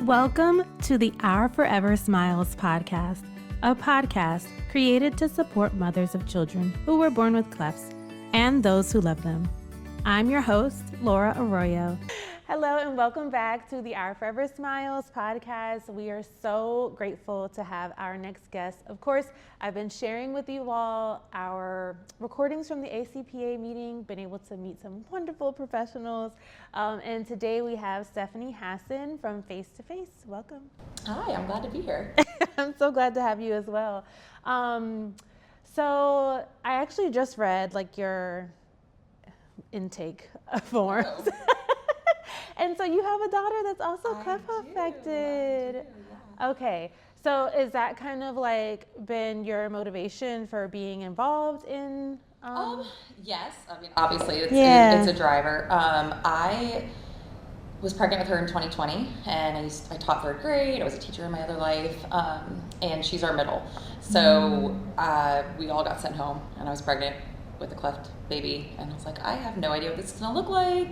Welcome to the Our Forever Smiles podcast, a podcast created to support mothers of children who were born with clefts and those who love them. I'm your host, Laura Arroyo. Hello and welcome back to the Our Forever Smiles podcast. We are so grateful to have our next guest. Of course, I've been sharing with you all our recordings from the ACPA meeting, been able to meet some wonderful professionals. And today we have Stephanie Hassen from Face to Face. Welcome. Hi, I'm glad to be here. I'm so glad to have you as well. So I actually just read your intake forms. Oh. And so you have a daughter that's also cleft-affected. Yeah. Okay, so is that kind of been your motivation for being involved in? Yes, I mean obviously it's a driver. I was pregnant with her in 2020, and I taught third grade. I was a teacher in my other life, and she's our middle. So we all got sent home, and I was pregnant with a cleft baby, and I was like, I have no idea what this is gonna look like.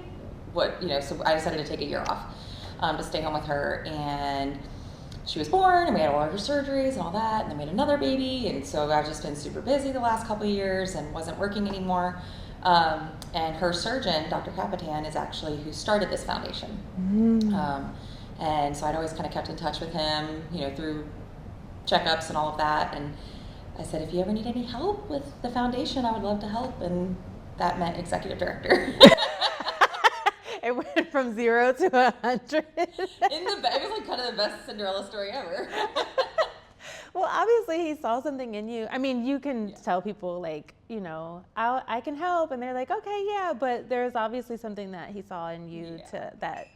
So I decided to take a year off to stay home with her, and she was born, and we had all of her surgeries and all that, and then we had another baby, and so I've just been super busy the last couple of years and wasn't working anymore. And her surgeon, Dr. Capitan, is actually who started this foundation. And so I'd always kind of kept in touch with him, through checkups and all of that, and I said, if you ever need any help with the foundation, I would love to help, and that meant executive director. It went from 0 to 100. It was kind of the best Cinderella story ever. Well, obviously he saw something in you. I mean, you can tell people I can help, and they're like, okay, yeah, but there's obviously something that he saw in you that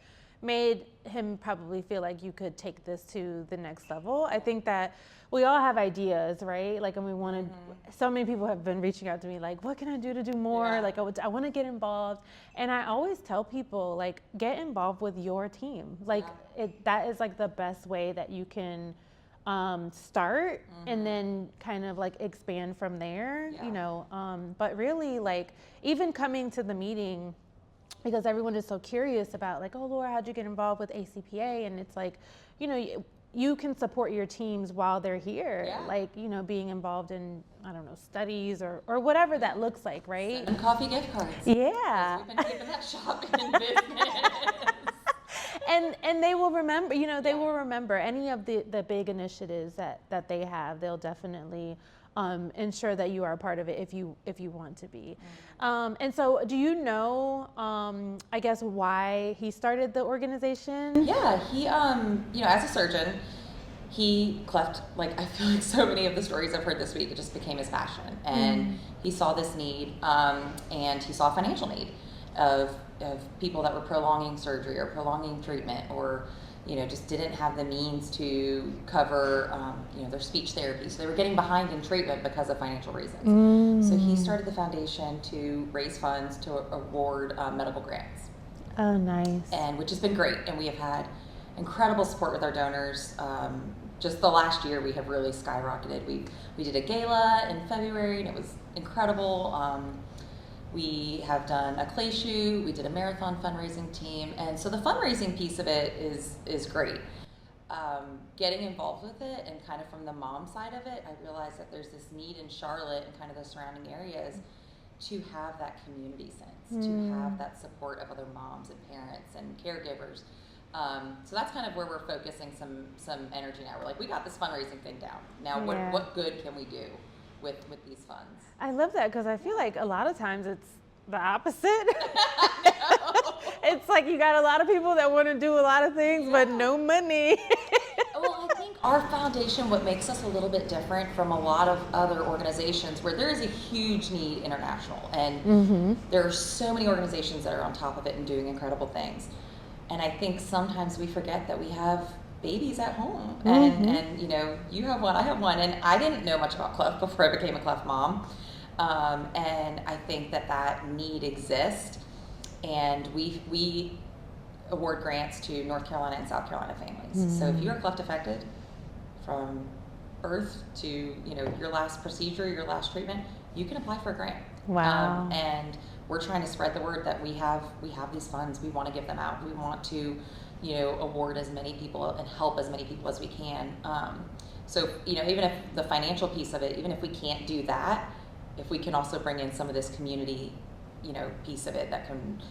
made him probably feel like you could take this to the next level. I think that we all have ideas, right? And we want to, so many people have been reaching out to me what can I do to do more? Yeah. I want to get involved. And I always tell people, get involved with your team. That is the best way that you can start and then kind of expand from there, but really even coming to the meeting, because everyone is so curious about oh, Laura, how'd you get involved with ACPA? And it's you can support your teams while they're here, being involved in, I don't know, studies or whatever that looks like, right? And coffee gift cards. Yeah. We've been keeping that shop in business. And they will remember, they will remember any of the big initiatives that they have. They'll definitely ensure that you are a part of it if you want to be. And so do you know, I guess, why he started the organization? Yeah, he, as a surgeon, he cleft, I feel like so many of the stories I've heard this week, it just became his passion. And he saw this need, and he saw a financial need of people that were prolonging surgery or prolonging treatment, or just didn't have the means to cover, their speech therapy. So they were getting behind in treatment because of financial reasons. So he started the foundation to raise funds to award medical grants. Oh, nice. And which has been great. And we have had incredible support with our donors. Just the last year, we have really skyrocketed. We did a gala in February, and it was incredible. We have done a clay shoot, we did a marathon fundraising team, and so the fundraising piece of it is great. Getting involved with it, and kind of from the mom side of it, I realized that there's this need in Charlotte and kind of the surrounding areas to have that community sense, to have that support of other moms and parents and caregivers. So that's kind of where we're focusing some energy now. We're we got this fundraising thing down. Now what good can we do with these funds? I love that, because I feel like a lot of times it's the opposite. It's you got a lot of people that want to do a lot of things, but no money. Well, I think our foundation, what makes us a little bit different from a lot of other organizations where there is a huge need international, and there are so many organizations that are on top of it and doing incredible things. And I think sometimes we forget that we have babies at home, and you have one, I have one, and I didn't know much about cleft before I became a cleft mom, and I think that need exists, and we award grants to North Carolina and South Carolina families. So if you're cleft affected from birth to your last procedure, your last treatment, you can apply for a grant. Wow. And we're trying to spread the word that we have these funds. We want to give them out. We want to, award as many people and help as many people as we can. So, even if the financial piece of it, even if we can't do that, if we can also bring in some of this community, piece of it that can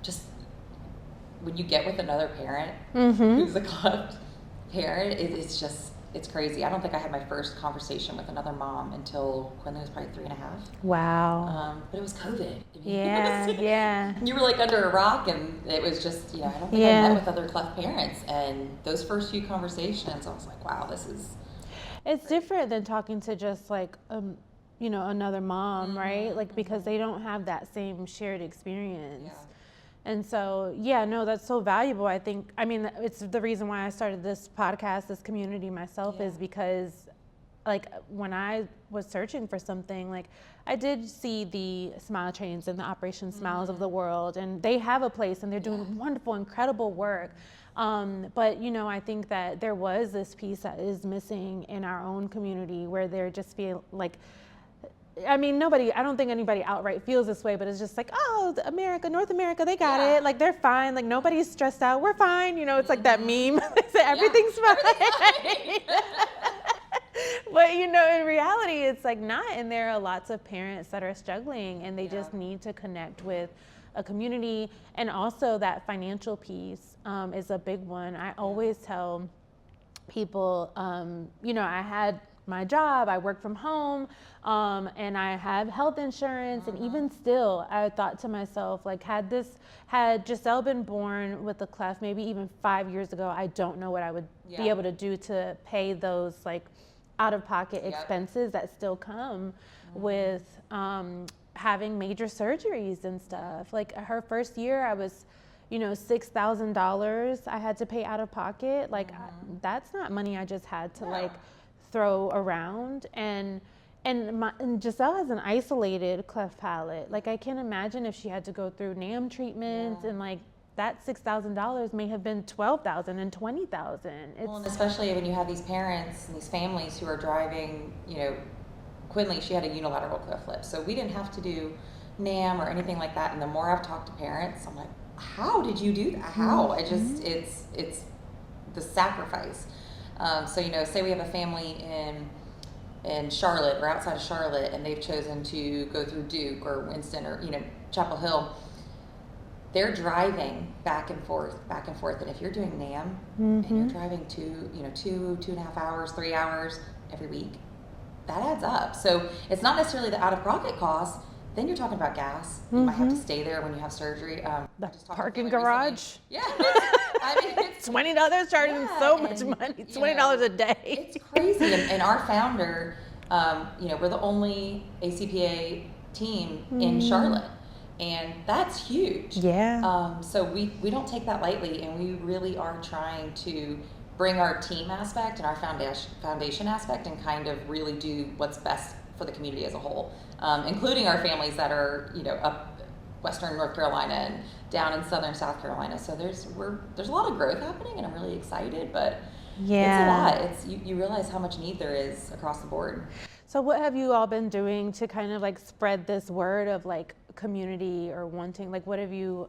just, when you get with another parent who's a cleft parent, it's crazy. I don't think I had my first conversation with another mom until Quinley was probably 3.5. Wow. But it was COVID. Yeah. You were like under a rock, and it was just, I don't think I met with other cleft parents. And those first few conversations, I was like, wow, this is... It's different than talking to just like, another mom, right? Like, because they don't have that same shared experience. Yeah. And so, that's so valuable. I think, it's the reason why I started this podcast, this community myself, is because like when I was searching for something, like I did see the Smile Trains and the Operation Smiles of the world, and they have a place and they're doing wonderful, incredible work. But, I think that there was this piece that is missing in our own community where they're just feel like, I don't think anybody outright feels this way, but it's just like, oh, North America, they got it. Like, they're fine. Like, nobody's stressed out. We're fine. It's like that meme. They say everything's fine. But, in reality, it's like not. And there are lots of parents that are struggling, and they just need to connect with a community. And also that financial piece is a big one. I always tell people, I had my job, I work from home, and I have health insurance, and even still, I thought to myself, like, had Giselle been born with a cleft maybe even 5 years ago, I don't know what I would be able to do to pay those like out-of-pocket expenses that still come with having major surgeries and stuff. Like her first year, I was, $6,000 I had to pay out of pocket. Like that's not money I just had to like throw around. And Giselle has an isolated cleft palate. Like I can't imagine if she had to go through NAM treatments and like that $6,000 may have been $12,000 and $20,000. Well, and especially when you have these parents and these families who are driving, Quinley, she had a unilateral cleft lip, so we didn't have to do NAM or anything like that. And the more I've talked to parents, I'm like, how did you do that? How? I just, it's the sacrifice. So, say we have a family in Charlotte or outside of Charlotte, and they've chosen to go through Duke or Winston or, Chapel Hill. They're driving back and forth. And if you're doing NAM and you're driving 2.5 hours, 3 hours every week, that adds up. So it's not necessarily the out-of-pocket cost. Then you're talking about gas. You might have to stay there when you have surgery. The parking garage. Recently. Yeah. It's $20 charging so much money. $20 a day. It's crazy. And our founder, we're the only ACPA team in Charlotte. And that's huge. Yeah. So we don't take that lightly, and we really are trying to bring our team aspect and our foundation aspect and kind of really do what's best for the community as a whole, including our families that are, up Western North Carolina and down in Southern South Carolina. So there's a lot of growth happening, and I'm really excited, but it's a lot. You realize how much need there is across the board. So what have you all been doing to kind of like spread this word of like community or wanting, like what have you,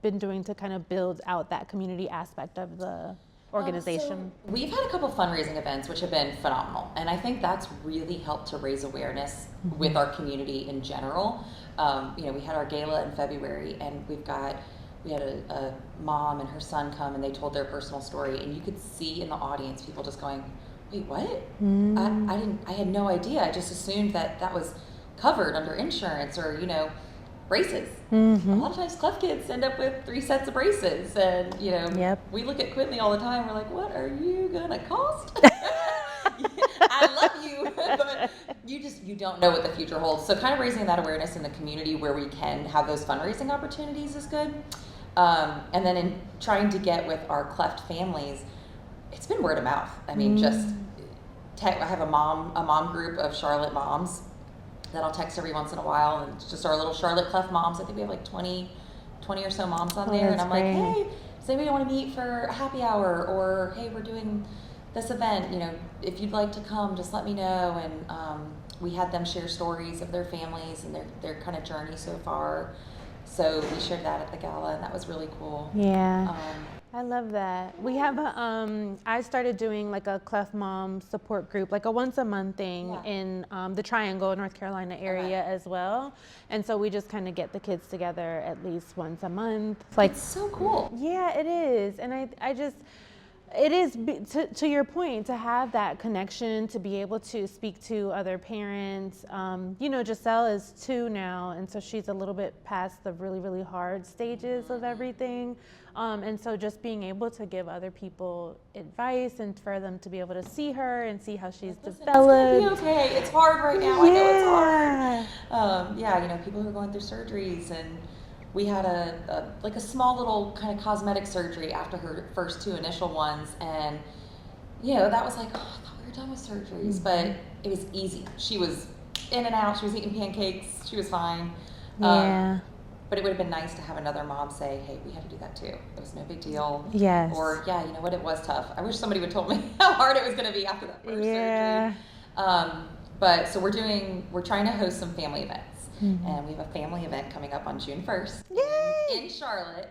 been doing to kind of build out that community aspect of the organization? So we've had a couple fundraising events which have been phenomenal, and I think that's really helped to raise awareness with our community in general. We had our gala in February, and we had a mom and her son come, and they told their personal story, and you could see in the audience people just going, wait, what? I had no idea. I just assumed that was covered under insurance or, braces. A lot of times cleft kids end up with 3 sets of braces, and we look at Quinley all the time. We're like, what are you gonna cost? I love you, but you don't know what the future holds. So kind of raising that awareness in the community where we can have those fundraising opportunities is good. And then in trying to get with our cleft families, it's been word of mouth. I mean, I have a mom group of Charlotte moms that I'll text every once in a while, and it's just our little Charlotte cleft moms. I think we have like 20 or so moms on there, and I'm like, hey, does anybody want to meet for a happy hour, or hey, we're doing this event, if you'd like to come, just let me know. And we had them share stories of their families and their kind of journey so far. So we shared that at the gala, and that was really cool. Yeah. I love that. We have I started doing like a cleft mom support group, like a once a month thing in the Triangle, North Carolina area as well. And so we just kind of get the kids together at least once a month. Like, it's so cool. Yeah, it is. And I just, it is, to your point, to have that connection, to be able to speak to other parents. You know, Giselle is 2 now, and so she's a little bit past the really, really hard stages of everything. And so just being able to give other people advice and for them to be able to see her and see how she's developed. It's gonna be okay. It's hard right now. I know it's hard. You know, people who are going through surgeries, and we had a small little kind of cosmetic surgery after her first 2 initial ones, and you know, that was like, oh, I thought we were done with surgeries, but it was easy. She was in and out. She was eating pancakes. She was fine. But it would have been nice to have another mom say, hey, we had to do that too. It was no big deal. Yes. Or, yeah, you know what, it was tough. I wish somebody would have told me how hard it was going to be after that first surgery. But so we're trying to host some family events. And we have a family event coming up on June 1st in Charlotte.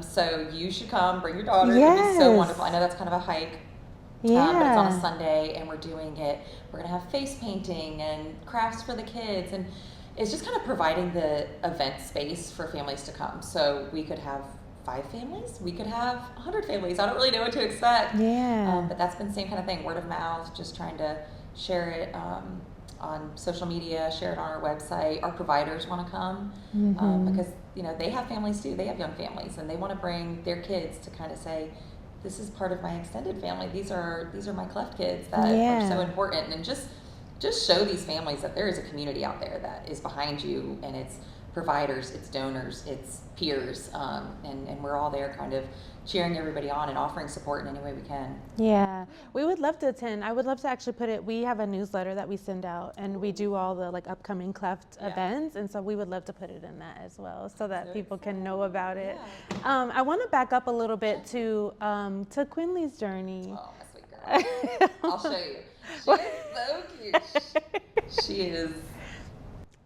So you should come, bring your daughter. It'll be so wonderful. I know that's kind of a hike. But it's on a Sunday, and we're doing it. We're going to have face painting and crafts for the kids, and it's just kind of providing the event space for families to come. So we could have 5 families. We could have 100 families. I don't really know what to expect. But that's been the same kind of thing, word of mouth, just trying to share it on social media, share it on our website. Our providers want to come because, you know, they have families too. They have young families, and they want to bring their kids to kind of say, this is part of my extended family. These are my cleft kids that are so important, and just show these families that there is a community out there that is behind you, and it's providers, it's donors, it's peers, and we're all there kind of cheering everybody on and offering support in any way we can. Yeah, we would love to attend. I would love to actually put it, we have a newsletter that we send out, and we do all the like upcoming cleft events, and so we would love to put it in that as well, so that people can know about it. I want to back up a little bit to Quinley's journey. Oh, my sweet girl. I'll show you. She is so cute. She is.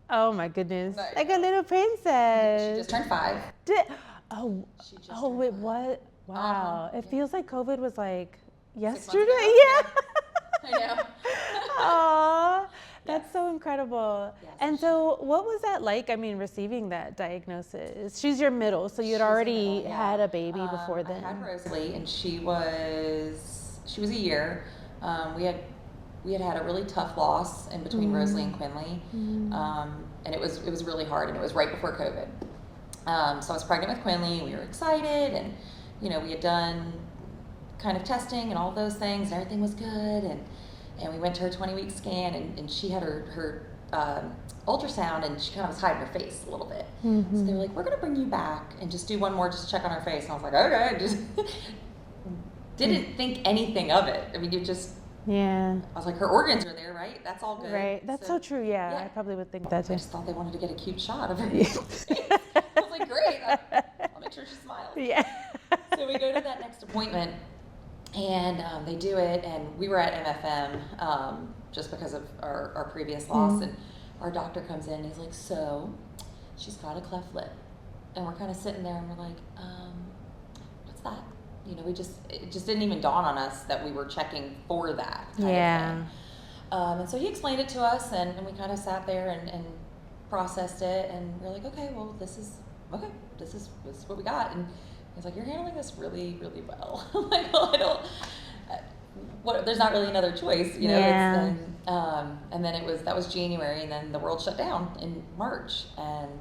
Oh my goodness, like a little princess. She just turned 5. It was. Wow. It feels like COVID was like yesterday. I know. Aw, that's so incredible. Yes. And so what was that like? I mean, receiving that diagnosis. She's your middle, so you'd already had a baby before then. I had Rosalie, and she was a year. We had a really tough loss in between Rosalie and Quinley. And it was really hard, and it was right before COVID. So I was pregnant with Quinley. We were excited, and you know, we had done kind of testing and all those things, and everything was good. And we went to her 20-week scan, and she had her ultrasound, and she kind of was hiding her face a little bit. So they were like, we're going to bring you back and just do one more, just check on her face. And I was like, okay. Just didn't think anything of it. I mean, you just... I was like, her organs are there, right? That's all good. Right. That's so true. Yeah, I probably would think that too. I just thought they wanted to get a cute shot of her face. I was like, great. I'll make sure she smiles. Yeah. So we go to that next appointment, and they do it, and we were at MFM just because of our previous loss, and our doctor comes in, and he's like, so she's got a cleft lip. And we're kind of sitting there, and we're like, what's that? You know, it just didn't even dawn on us that we were checking for that kind of thing. And so he explained it to us, and we kind of sat there and processed it, and we're like, okay, well, this is what we got. And he's like, you're handling this really, really well. I'm like, well, there's not really another choice, you know. And then that was January, and then the world shut down in March, and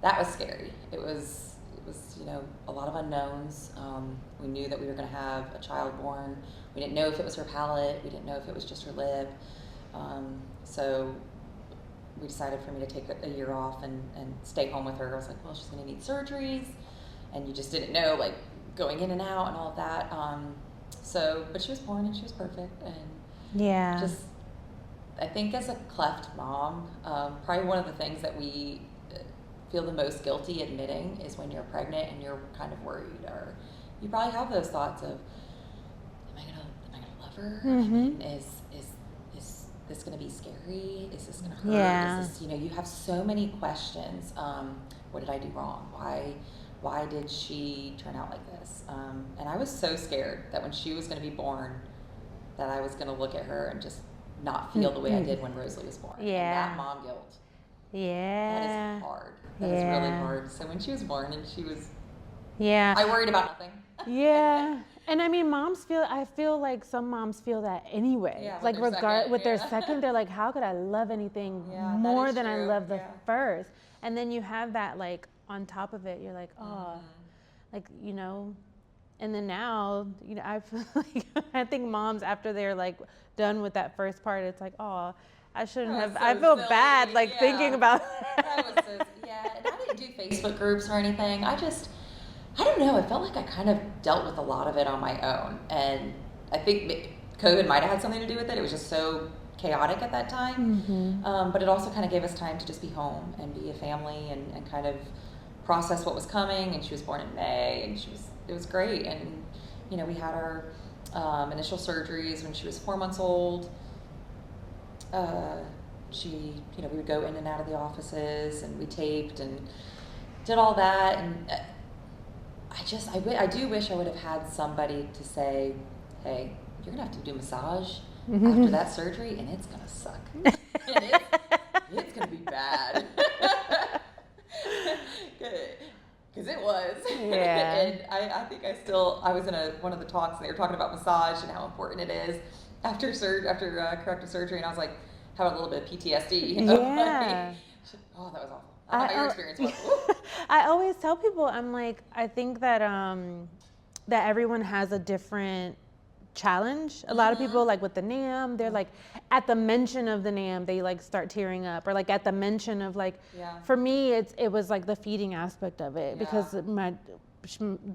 that was scary. It was you know, a lot of unknowns. We knew that we were going to have a child born. We didn't know if it was her palate. We didn't know if it was just her lip. So we decided for me to take a year off and stay home with her. I was like, well, she's going to need surgeries, and you just didn't know, like, going in and out and all of that. But she was born, and she was perfect. And just, I think as a cleft mom, probably one of the things that we feel the most guilty admitting is when you're pregnant and you're kind of worried, or you probably have those thoughts of, am I gonna love her? I mean, is this going to be scary? Is this going to hurt? Yeah. Is this, you have so many questions. What did I do wrong? Why did she turn out like this? And I was so scared that when she was going to be born, that I was going to look at her and just not feel the way I did when Rosalie was born. Yeah. And that mom guilt. Yeah. That is hard. That is really hard. So when she was born and she was, I worried about nothing. Yeah. And I mean, I feel like some moms feel that anyway. Yeah, like with their second, they're like, how could I love anything more than I love the first? And then you have that like on top of it, you're like, oh, like, and then now, I feel like, I think moms after they're like done with that first part, it's like, oh, I shouldn't have, I feel silly. Bad like thinking about that was so, and I didn't do Facebook groups or anything. I don't know, I felt like I kind of dealt with a lot of it on my own. And I think COVID might have had something to do with it. It was just so chaotic at that time. But it also kind of gave us time to just be home and be a family and kind of process what was coming. And she was born in May, and it was great. And, we had our initial surgeries when she was 4 months old. We would go in and out of the offices, and we taped and did all that. And I do wish I would have had somebody to say, hey, you're going to have to do massage after that surgery, and it's going to suck. And it's going to be bad. Because it was. Yeah. And I think I was in one of the talks, and they were talking about massage and how important it is after corrective surgery, and I was like, how about a little bit of PTSD? Yeah. Oh, that was awful. I don't know how your experience was. I always tell people, I'm like, I think that that everyone has a different challenge. A lot of people, like with the NAM, they're like, at the mention of the NAM, they like start tearing up, or like at the mention of like, for me, it was like the feeding aspect of it, because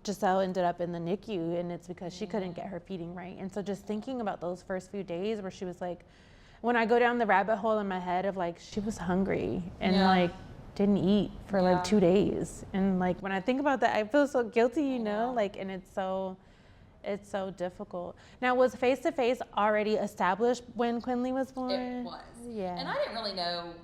Giselle ended up in the NICU, and it's because she couldn't get her feeding right. And so just thinking about those first few days where she was like, when I go down the rabbit hole in my head of like, she was hungry and like didn't eat for like 2 days. And like, when I think about that, I feel so guilty, like, and it's so difficult. Now, was face-to-face already established when Quinley was born? It was. Yeah. And I didn't really know,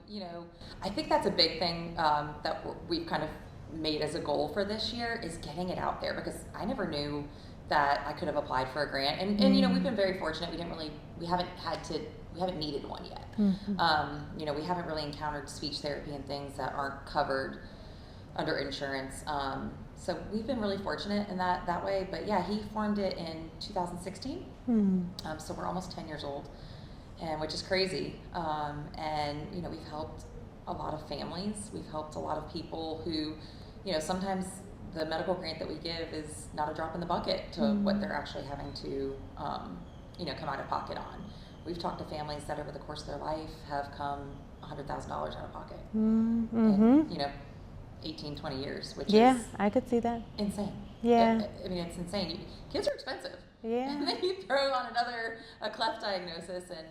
I think that's a big thing that we've kind of made as a goal for this year, is getting it out there, because I never knew that I could have applied for a grant. And we've been very fortunate. We haven't needed one yet. We haven't really encountered speech therapy and things that aren't covered under insurance. So we've been really fortunate in that way. But yeah, he formed it in 2016. So we're almost 10 years old, and which is crazy. And we've helped a lot of families. We've helped a lot of people who, sometimes the medical grant that we give is not a drop in the bucket to what they're actually having to, come out of pocket on. We've talked to families that over the course of their life have come $100,000 out of pocket in, 18, 20 years, which is I could see that. Insane. Yeah. I mean, it's insane. Kids are expensive. Yeah. And then you throw on a cleft diagnosis, and,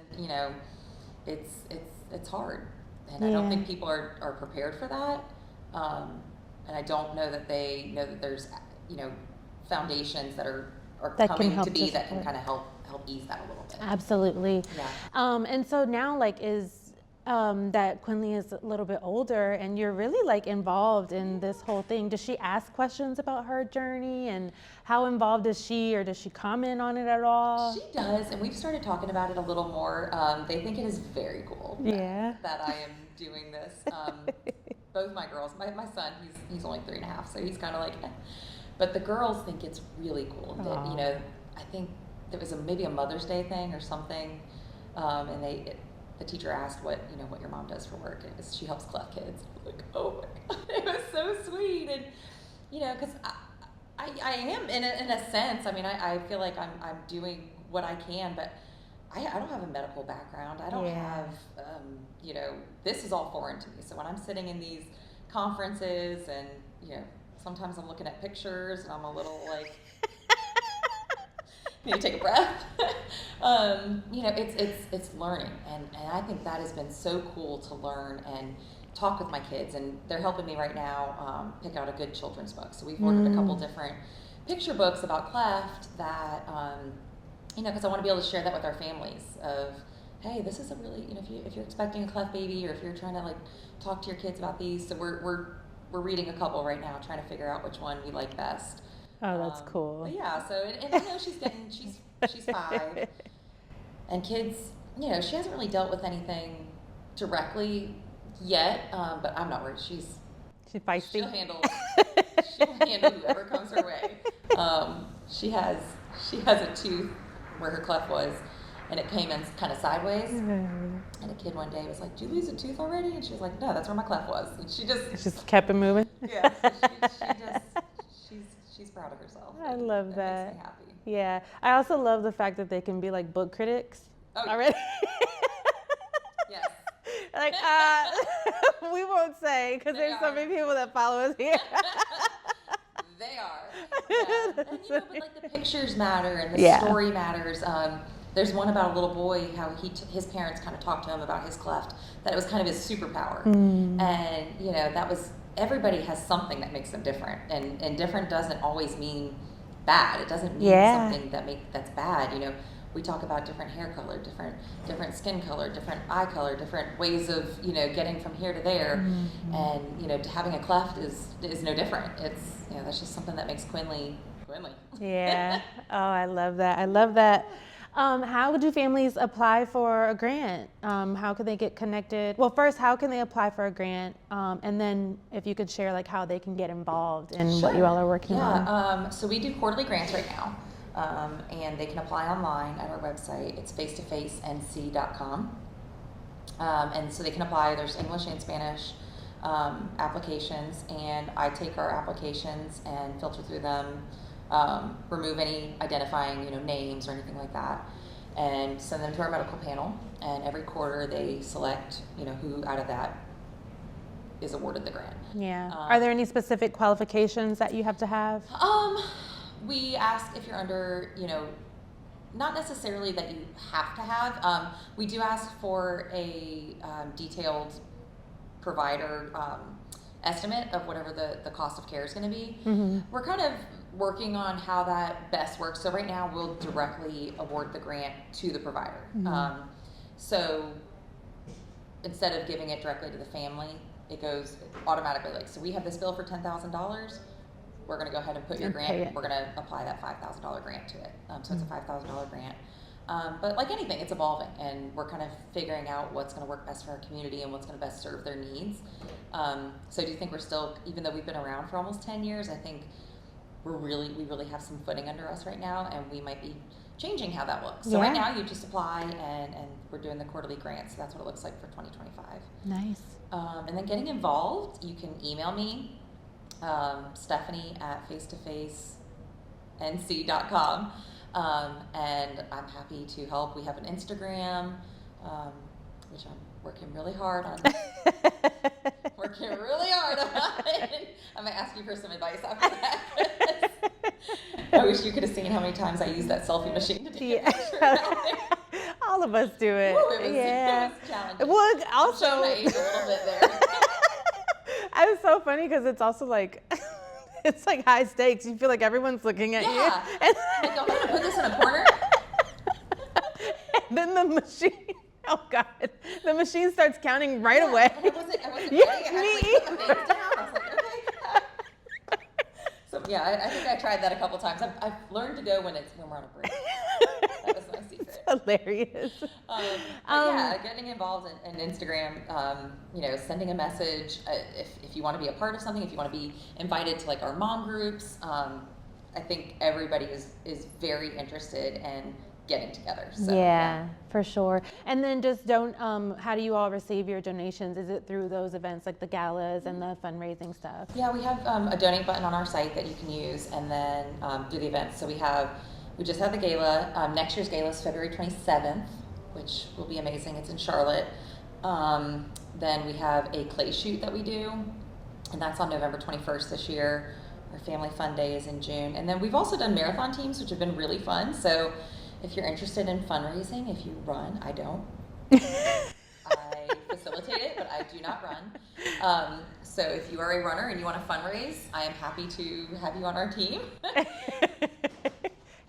it's hard. And I don't think people are prepared for that. And I don't know that they know that there's, foundations that are coming to be that can kind of help ease that a little bit. Absolutely. Yeah. And so now, like, is that Quinley is a little bit older, and you're really like involved in this whole thing. Does she ask questions about her journey, and how involved is she, or does she comment on it at all? She does, and we've started talking about it a little more. They think it is very cool that I am doing this. Both my girls, my son, he's only 3.5, so he's kind of like, but the girls think it's really cool. That, I think there was maybe a Mother's Day thing or something, and the teacher asked what your mom does for work, and she helps cleft kids. I was like, oh my God, it was so sweet. And because I am in a sense. I mean, I feel like I'm doing what I can, but I don't have a medical background. I don't have this is all foreign to me. So when I'm sitting in these conferences, and sometimes I'm looking at pictures, and I'm a little like, need to take a breath. It's learning, and I think that has been so cool to learn and talk with my kids, and they're helping me right now pick out a good children's book. So we've ordered a couple different picture books about cleft that because I want to be able to share that with our families of hey, this is a really, if you're expecting a cleft baby, or if you're trying to like talk to your kids about these. So we're reading a couple right now, trying to figure out which one we like best. Oh, that's cool. But yeah, so and I know she's 5, and kids, she hasn't really dealt with anything directly yet, but I'm not worried. She's feisty. She'll handle whoever comes her way. She has a tooth where her cleft was, and it came in kind of sideways. Mm-hmm. And a kid one day was like, "Did you lose a tooth already?" And she was like, "No, that's where my cleft was." And she just kept it moving. Yeah, so she's proud of herself. I love that. Makes me happy. Yeah, I also love the fact that they can be like book critics already. Yes. Like, we won't say because there's so many people that follow us here. They are. Yeah. And but like the pictures matter and the story matters. There's one about a little boy, how his parents kind of talked to him about his cleft, that it was kind of his superpower. And that was, everybody has something that makes them different, and different doesn't always mean bad. It doesn't mean something that's bad. We talk about different hair color, different skin color, different eye color, different ways of getting from here to there, and having a cleft is no different. It's that's just something that makes Quinley. Yeah. Oh, I love that. How do families apply for a grant? How can they get connected? Well, first, how can they apply for a grant? And then if you could share like how they can get involved in what you all are working on. So we do quarterly grants right now. And they can apply online at our website. It's face-to-facenc.com. And so they can apply. There's English and Spanish applications, and I take our applications and filter through them, remove any identifying names or anything like that, and send them to our medical panel. And every quarter they select who out of that is awarded the grant. Yeah. Are there any specific qualifications that you have to have? We ask if you're under, not necessarily that you have to have. We do ask for a detailed provider estimate of whatever the cost of care is going to be. Mm-hmm. We're kind of working on how that best works. So right now we'll directly award the grant to the provider. Mm-hmm. So instead of giving it directly to the family, it goes automatically. Like, so we have this bill for $10,000. We're going to go ahead and put your grant. We're going to apply that $5,000 grant to it. So it's a $5,000 grant. But like anything, it's evolving, and we're kind of figuring out what's going to work best for our community and what's going to best serve their needs. So I do think we're still, even though we've been around for almost 10 years, I think we really have some footing under us right now, and we might be changing how that looks. So right now you just apply, and we're doing the quarterly grants. So that's what it looks like for 2025. Nice. And then getting involved, you can email me. Stephanie at face-to-facenc.com, and I'm happy to help. We have an Instagram, which I'm working really hard on. I might ask you for some advice after that. I wish you could have seen how many times I used that selfie machine to take a picture. All of us do it. Ooh, it was challenging. Well, also, I'm showing my age a little bit there. It's so funny because it's also like, it's like high stakes. You feel like everyone's looking at you. And like, don't I put this in a corner? And then the machine, oh God, the machine starts counting right away. And I wasn't ready. I had to put my face down. I was like, okay. So yeah, I think I tried that a couple times. I've learned to go when we're on a break. That was my secret. Hilarious. Getting involved in Instagram, sending a message, if you want to be a part of something, if you want to be invited to like our mom groups, I think everybody is very interested in getting together. So, yeah, for sure. And then just how do you all receive your donations? Is it through those events like the galas and the fundraising stuff? Yeah, we have a donate button on our site that you can use, and then do the events. So we just had the gala. Next year's gala is February 27th, which will be amazing. It's in Charlotte. Then we have a clay shoot that we do, and that's on November 21st this year. Our Family Fun Day is in June. And then we've also done marathon teams, which have been really fun. So if you're interested in fundraising, if you run, I don't. I facilitate it, but I do not run. So if you are a runner and you want to fundraise, I am happy to have you on our team.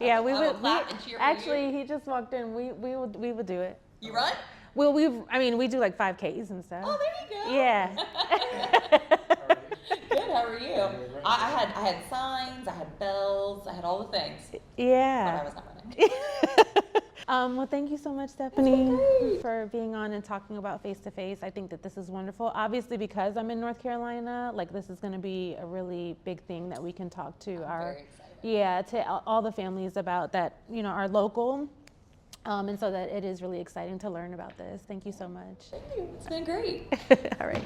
Yeah, we would. Clap and cheer for actually, you. He just walked in. We would do it. You run? Well, we do like 5Ks and stuff. Oh, there you go. Yeah. Good. How are you? I had signs, I had bells, I had all the things. Yeah. But I was not running. Well, thank you so much, Stephanie, for being on and talking about face-to-face. I think that this is wonderful. Obviously, because I'm in North Carolina, like this is going to be a really big thing that we can talk to to all the families about that, are local. And so that it is really exciting to learn about this. Thank you so much. Thank you. It's been great. All right.